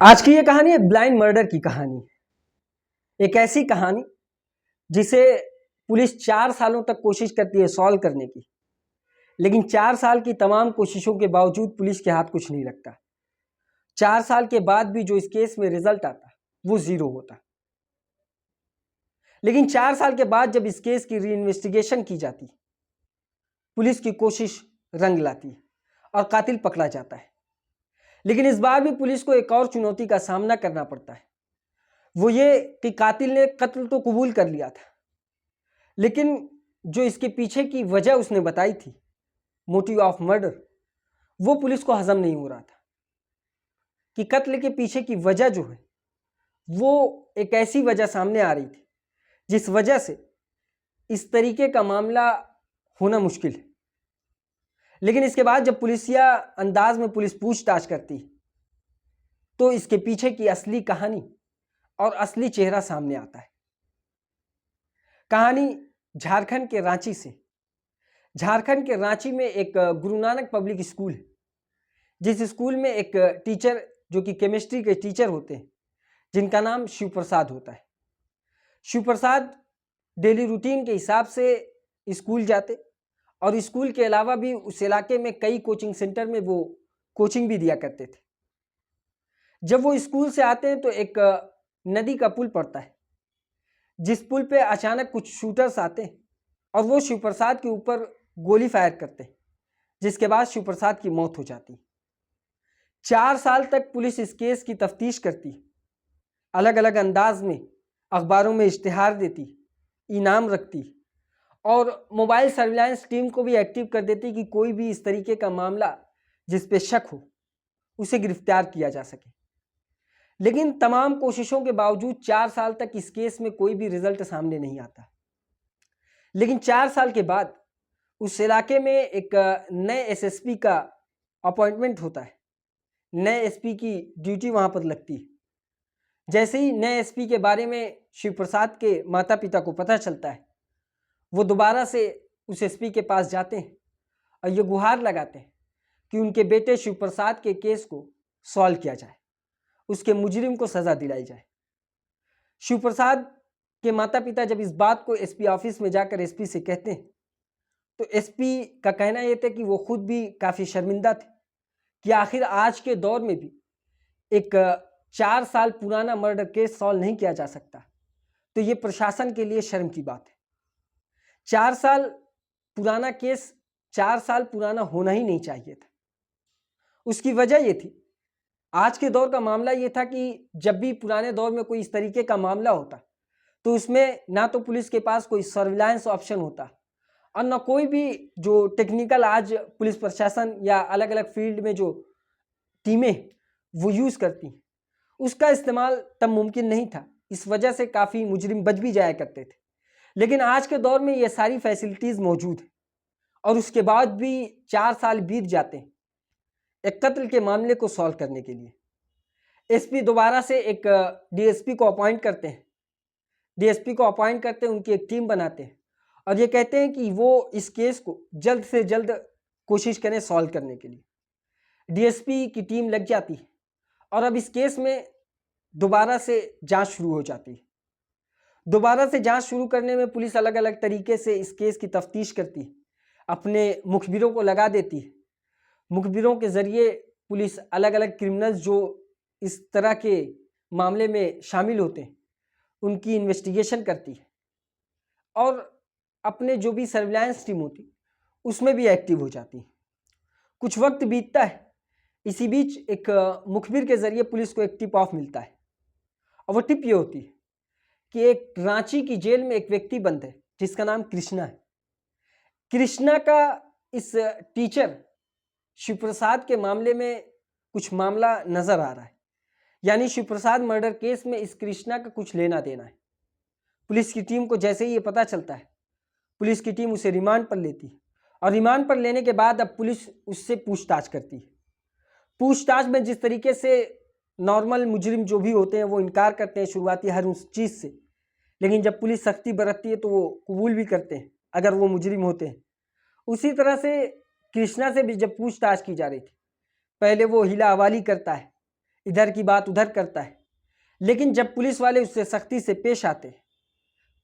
आज की ये कहानी एक ब्लाइंड मर्डर की कहानी। एक ऐसी कहानी जिसे पुलिस 4 सालों तक कोशिश करती है सॉल्व करने की, लेकिन 4 साल की तमाम कोशिशों के बावजूद पुलिस के हाथ कुछ नहीं लगता। 4 साल के बाद भी जो इस केस में रिजल्ट आता वो 0 होता। लेकिन 4 साल के बाद जब इस केस की री इन्वेस्टिगेशन की जाती, पुलिस की कोशिश रंग लाती और कातिल पकड़ा जाता है। लेकिन इस बार भी पुलिस को एक और चुनौती का सामना करना पड़ता है। वो ये कि कातिल ने कत्ल तो कबूल कर लिया था, लेकिन जो इसके पीछे की वजह उसने बताई थी, मोटिव ऑफ मर्डर, वो पुलिस को हजम नहीं हो रहा था। कि कत्ल के पीछे की वजह जो है वो एक ऐसी वजह सामने आ रही थी जिस वजह से इस तरीके का मामला होना मुश्किल है। लेकिन इसके बाद जब पुलिसिया अंदाज में पुलिस पूछताछ करती तो इसके पीछे की असली कहानी और असली चेहरा सामने आता है। कहानी झारखंड के रांची से। झारखंड के रांची में एक गुरु नानक पब्लिक स्कूल है, जिस स्कूल में एक टीचर जो कि केमिस्ट्री के टीचर होते हैं, जिनका नाम शिव प्रसाद होता है। शिव प्रसाद डेली रूटीन के हिसाब से स्कूल जाते और स्कूल के अलावा भी उस इलाके में कई कोचिंग सेंटर में वो कोचिंग भी दिया करते थे। जब वो स्कूल से आते हैं तो एक नदी का पुल पड़ता है, जिस पुल पे अचानक कुछ शूटर्स आते हैं और वो शिव प्रसाद के ऊपर गोली फायर करते हैं, जिसके बाद शिव प्रसाद की मौत हो जाती। 4 साल तक पुलिस इस केस की तफ्तीश करती, अलग अलग अंदाज में अखबारों में इश्तिहार देती, इनाम रखती और मोबाइल सर्विलांस टीम को भी एक्टिव कर देती कि कोई भी इस तरीके का मामला जिस पे शक हो उसे गिरफ्तार किया जा सके। लेकिन तमाम कोशिशों के बावजूद 4 साल तक इस केस में कोई भी रिजल्ट सामने नहीं आता। लेकिन 4 साल के बाद उस इलाके में एक नए एसएसपी का अपॉइंटमेंट होता है। नए एसपी की ड्यूटी वहां पर लगती है। जैसे ही नए एसपी के बारे में शिव प्रसाद के माता पिता को पता चलता है, वो दोबारा से उस एसपी के पास जाते हैं और ये गुहार लगाते हैं कि उनके बेटे शिव प्रसाद के केस को सॉल्व किया जाए, उसके मुजरिम को सजा दिलाई जाए। शिव प्रसाद के माता पिता जब इस बात को एसपी ऑफिस में जाकर एसपी से कहते हैं तो एसपी का कहना यह था कि वो खुद भी काफ़ी शर्मिंदा थे कि आखिर आज के दौर में भी एक 4 साल पुराना मर्डर केस सॉल्व नहीं किया जा सकता, तो ये प्रशासन के लिए शर्म की बात है। 4 साल पुराना केस 4 साल पुराना होना ही नहीं चाहिए था। उसकी वजह ये थी, आज के दौर का मामला ये था कि जब भी पुराने दौर में कोई इस तरीके का मामला होता तो उसमें ना तो पुलिस के पास कोई सर्विलांस ऑप्शन होता और ना कोई भी जो टेक्निकल आज पुलिस प्रशासन या अलग अलग फील्ड में जो टीमें वो यूज़ करती हैं उसका इस्तेमाल तब मुमकिन नहीं था। इस वजह से काफ़ी मुजरिम बच भी जाया करते थे। लेकिन आज के दौर में ये सारी फैसिलिटीज़ मौजूद हैं और उसके बाद भी 4 साल बीत जाते हैं एक कत्ल के मामले को सॉल्व करने के लिए। एसपी दोबारा से एक डीएसपी को अपॉइंट करते हैं। डीएसपी को अपॉइंट करते हैं, उनकी एक टीम बनाते हैं और ये कहते हैं कि वो इस केस को जल्द से जल्द कोशिश करें सॉल्व करने के लिए। डीएसपी की टीम लग जाती है और अब इस केस में दोबारा से जांच शुरू हो जाती है। दोबारा से जांच शुरू करने में पुलिस अलग अलग तरीके से इस केस की तफ्तीश करती है, अपने मुखबिरों को लगा देती है। मुखबिरों के ज़रिए पुलिस अलग अलग क्रिमिनल्स जो इस तरह के मामले में शामिल होते हैं उनकी इन्वेस्टिगेशन करती है और अपने जो भी सर्विलांस टीम होती उसमें भी एक्टिव हो जाती है। कुछ वक्त बीतता है, इसी बीच एक मुखबिर के ज़रिए पुलिस को एक टिप ऑफ मिलता है और वो टिप ये होती है कि एक रांची की जेल में एक व्यक्ति बंद है जिसका नाम कृष्णा है। कृष्णा का इस टीचर शिव प्रसाद के मामले में कुछ मामला नज़र आ रहा है, यानी शिव प्रसाद मर्डर केस में इस कृष्णा का कुछ लेना देना है। पुलिस की टीम को जैसे ही ये पता चलता है, पुलिस की टीम उसे रिमांड पर लेती है और रिमांड पर लेने के बाद अब पुलिस उससे पूछताछ करती है। पूछताछ में जिस तरीके से नॉर्मल मुजरिम जो भी होते हैं वो इनकार करते हैं शुरुआती हर उस चीज़ से, लेकिन जब पुलिस सख्ती बरतती है तो वो कबूल भी करते हैं अगर वो मुजरिम होते हैं। उसी तरह से कृष्णा से भी जब पूछताछ की जा रही थी, पहले वो हिला हवाली करता है, इधर की बात उधर करता है। लेकिन जब पुलिस वाले उससे सख्ती से पेश आते हैं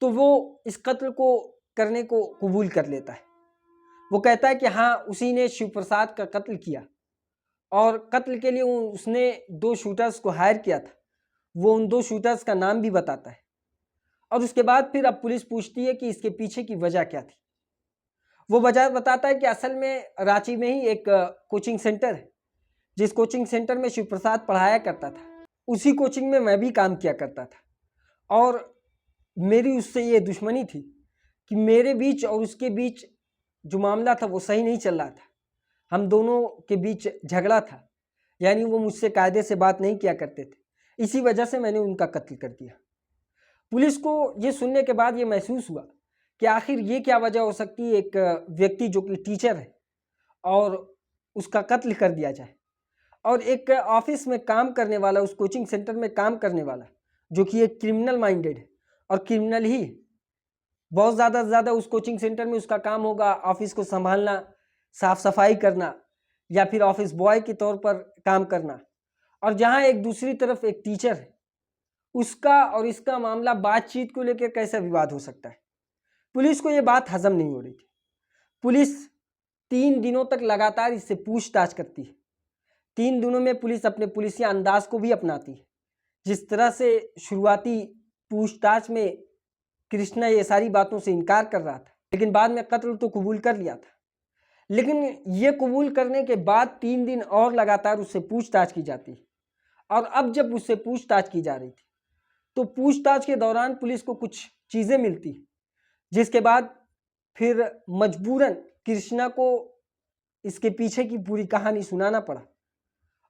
तो वो इस कत्ल को करने को कबूल कर लेता है। वो कहता है कि हाँ, उसी ने शिव प्रसाद का कत्ल किया और कत्ल के लिए उसने 2 शूटर्स को हायर किया था। वो उन 2 शूटर्स का नाम भी बताता है। और उसके बाद फिर अब पुलिस पूछती है कि इसके पीछे की वजह क्या थी। वो वजह बताता है कि असल में रांची में ही एक कोचिंग सेंटर है, जिस कोचिंग सेंटर में शिव प्रसाद पढ़ाया करता था। उसी कोचिंग में मैं भी काम किया करता था और मेरी उससे ये दुश्मनी थी कि मेरे बीच और उसके बीच जो मामला था वो सही नहीं चल रहा था। हम दोनों के बीच झगड़ा था, यानी वो मुझसे कायदे से बात नहीं किया करते थे। इसी वजह से मैंने उनका कत्ल कर दिया। पुलिस को ये सुनने के बाद ये महसूस हुआ कि आखिर ये क्या वजह हो सकती है एक व्यक्ति जो कि टीचर है और उसका कत्ल कर दिया जाए। और एक ऑफिस में काम करने वाला, उस कोचिंग सेंटर में काम करने वाला, जो कि एक क्रिमिनल माइंडेड है और क्रिमिनल ही बहुत ज़्यादा से ज़्यादा उस कोचिंग सेंटर में उसका काम होगा ऑफिस को संभालना, साफ सफाई करना या फिर ऑफिस बॉय के तौर पर काम करना। और जहाँ एक दूसरी तरफ एक टीचर है, उसका और इसका मामला बातचीत को लेकर कैसा विवाद हो सकता है। पुलिस को ये बात हजम नहीं हो रही थी। पुलिस 3 दिनों तक लगातार इससे पूछताछ करती है। 3 दिनों में पुलिस अपने पुलिसिया अंदाज को भी अपनाती है। जिस तरह से शुरुआती पूछताछ में कृष्णा ये सारी बातों से इनकार कर रहा था, लेकिन बाद में कत्ल तो कबूल कर लिया था। लेकिन ये कबूल करने के बाद 3 दिन और लगातार उससे पूछताछ की जाती है। और अब जब उससे पूछताछ की जा रही थी तो पूछताछ के दौरान पुलिस को कुछ चीज़ें मिलती, जिसके बाद फिर मजबूरन कृष्णा को इसके पीछे की पूरी कहानी सुनाना पड़ा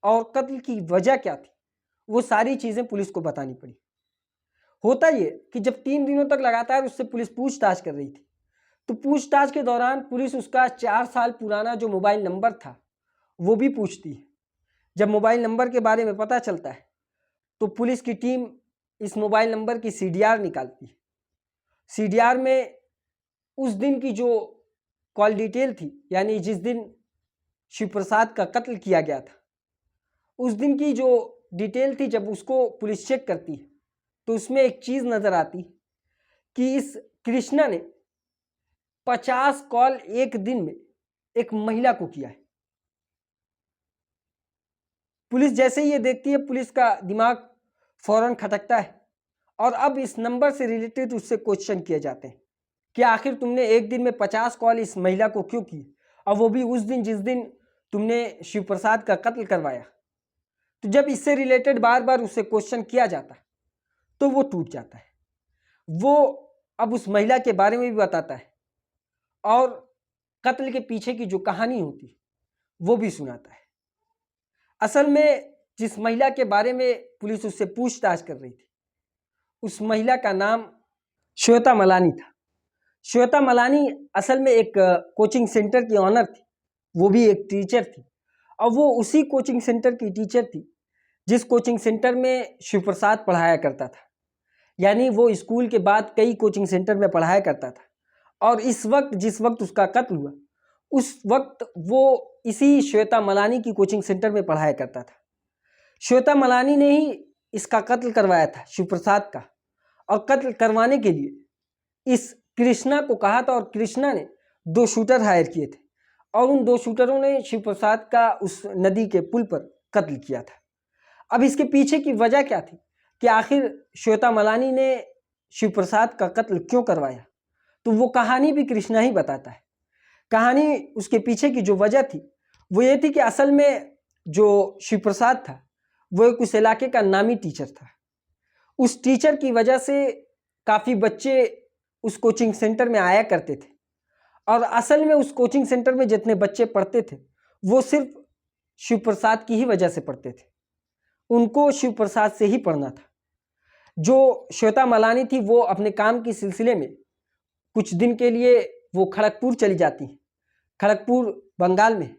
और कत्ल की वजह क्या थी वो सारी चीज़ें पुलिस को बतानी पड़ी। होता ये कि जब 3 दिनों तक लगातार उससे पुलिस पूछताछ कर रही थी तो पूछताछ के दौरान पुलिस उसका 4 साल पुराना जो मोबाइल नंबर था वो भी पूछती है। जब मोबाइल नंबर के बारे में पता चलता है तो पुलिस की टीम इस मोबाइल नंबर की CDR निकालती है। CDR में उस दिन की जो कॉल डिटेल थी, यानी जिस दिन शिव प्रसाद का कत्ल किया गया था, उस दिन की जो डिटेल थी, जब उसको पुलिस चेक करती है तो उसमें एक चीज़ नज़र आती कि इस कृष्णा ने 50 कॉल एक दिन में एक महिला को किया है। पुलिस जैसे ही ये देखती है, पुलिस का दिमाग फौरन खटकता है और अब इस नंबर से रिलेटेड उससे क्वेश्चन किए जाते हैं कि आखिर तुमने एक दिन में 50 कॉल इस महिला को क्यों की, और वो भी उस दिन जिस दिन तुमने शिव प्रसाद का कत्ल करवाया। तो जब इससे रिलेटेड बार बार उससे क्वेश्चन किया जाता है तो वो टूट जाता है। वो अब उस महिला के बारे में भी बताता है और कत्ल के पीछे की जो कहानी होती वो भी सुनाता है। असल में जिस महिला के बारे में पुलिस उससे पूछताछ कर रही थी, उस महिला का नाम श्वेता मलानी था। श्वेता मलानी असल में एक कोचिंग सेंटर की ऑनर थी, वो भी एक टीचर थी और वो उसी कोचिंग सेंटर की टीचर थी जिस कोचिंग सेंटर में शिव प्रसाद पढ़ाया करता था। यानी वो स्कूल के बाद कई कोचिंग सेंटर में पढ़ाया करता था और इस वक्त जिस वक्त उसका कत्ल हुआ उस वक्त वो इसी श्वेता मलानी की कोचिंग सेंटर में पढ़ाया करता था। श्वेता मलानी ने ही इसका कत्ल करवाया था शिव प्रसाद का, और कत्ल करवाने के लिए इस कृष्णा को कहा था और कृष्णा ने 2 शूटर हायर किए थे और उन 2 शूटरों ने शिव प्रसाद का उस नदी के पुल पर कत्ल किया था। अब इसके पीछे की वजह क्या थी कि आखिर श्वेता मलानी ने शिव प्रसाद का कत्ल क्यों करवाया, तो वो कहानी भी कृष्णा ही बताता है। कहानी उसके पीछे की जो वजह थी वो ये थी कि असल में जो शिव प्रसाद था वो एक उस इलाके का नामी टीचर था। उस टीचर की वजह से काफ़ी बच्चे उस कोचिंग सेंटर में आया करते थे और असल में उस कोचिंग सेंटर में जितने बच्चे पढ़ते थे वो सिर्फ शिव प्रसाद की ही वजह से पढ़ते थे। उनको शिव प्रसाद से ही पढ़ना था। जो श्वेता मलानी थी वो अपने काम के सिलसिले में कुछ दिन के लिए वो खड़गपुर चली जाती हैं, खड़गपुर बंगाल में।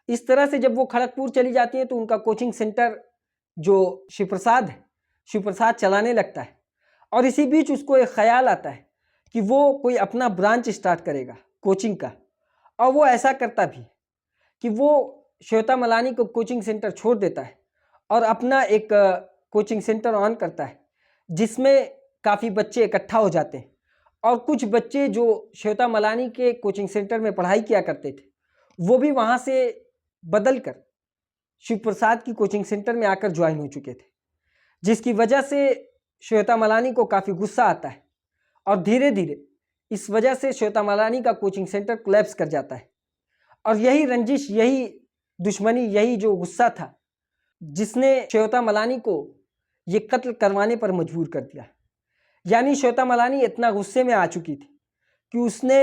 इस तरह से जब वो खड़गपुर चली जाती हैं तो उनका कोचिंग सेंटर जो शिव प्रसाद है, शिव प्रसाद चलाने लगता है और इसी बीच उसको एक ख्याल आता है कि वो कोई अपना ब्रांच स्टार्ट करेगा कोचिंग का, और वो ऐसा करता भी कि वो श्वेता मलानी को कोचिंग सेंटर छोड़ देता है और अपना एक कोचिंग सेंटर ऑन करता है जिसमें काफ़ी बच्चे इकट्ठा हो जाते हैं। और कुछ बच्चे जो श्वेता मलानी के कोचिंग सेंटर में पढ़ाई किया करते थे वो भी वहाँ से बदल कर शिव प्रसाद की कोचिंग सेंटर में आकर ज्वाइन हो चुके थे, जिसकी वजह से श्वेता मलानी को काफ़ी गुस्सा आता है और धीरे धीरे इस वजह से श्वेता मलानी का कोचिंग सेंटर कोलैप्स कर जाता है। और यही रंजिश, यही दुश्मनी, यही जो गुस्सा था जिसने श्वेता मलानी को ये कत्ल करवाने पर मजबूर कर दिया। यानी श्वेता मलानी इतना गुस्से में आ चुकी थी कि उसने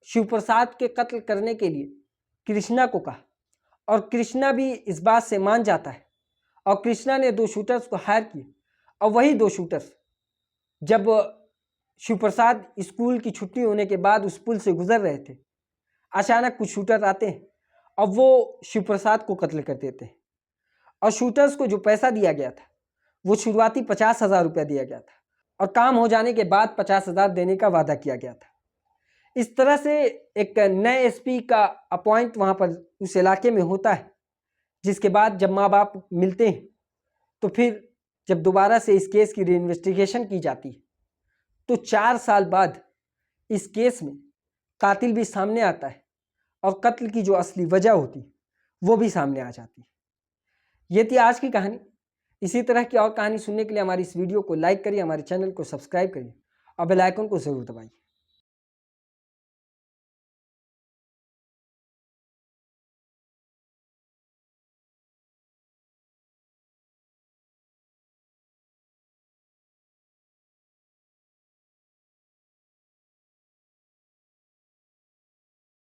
शिव प्रसाद के कत्ल करने के लिए कृष्णा को कहा और कृष्णा भी इस बात से मान जाता है और कृष्णा ने 2 शूटर्स को हायर किए। और वही 2 शूटर्स जब शिव प्रसाद स्कूल की छुट्टी होने के बाद उस पुल से गुजर रहे थे, अचानक कुछ शूटर आते हैं और वो शिव प्रसाद को कत्ल कर देते हैं। और शूटर्स को जो पैसा दिया गया था वो शुरुआती 50,000 रुपया दिया गया था और काम हो जाने के बाद 50,000 देने का वादा किया गया था। इस तरह से एक नए एसपी का अपॉइंट वहाँ पर उस इलाके में होता है, जिसके बाद जब माँ बाप मिलते हैं तो फिर जब दोबारा से इस केस की रीइन्वेस्टिगेशन की जाती है तो 4 साल बाद इस केस में कातिल भी सामने आता है और कत्ल की जो असली वजह होती है वो भी सामने आ जाती है। ये थी आज की कहानी। इसी तरह की और कहानी सुनने के लिए हमारी इस वीडियो को लाइक करिए, हमारे चैनल को सब्सक्राइब करिए और बेल आइकन को ज़रूर दबाइए।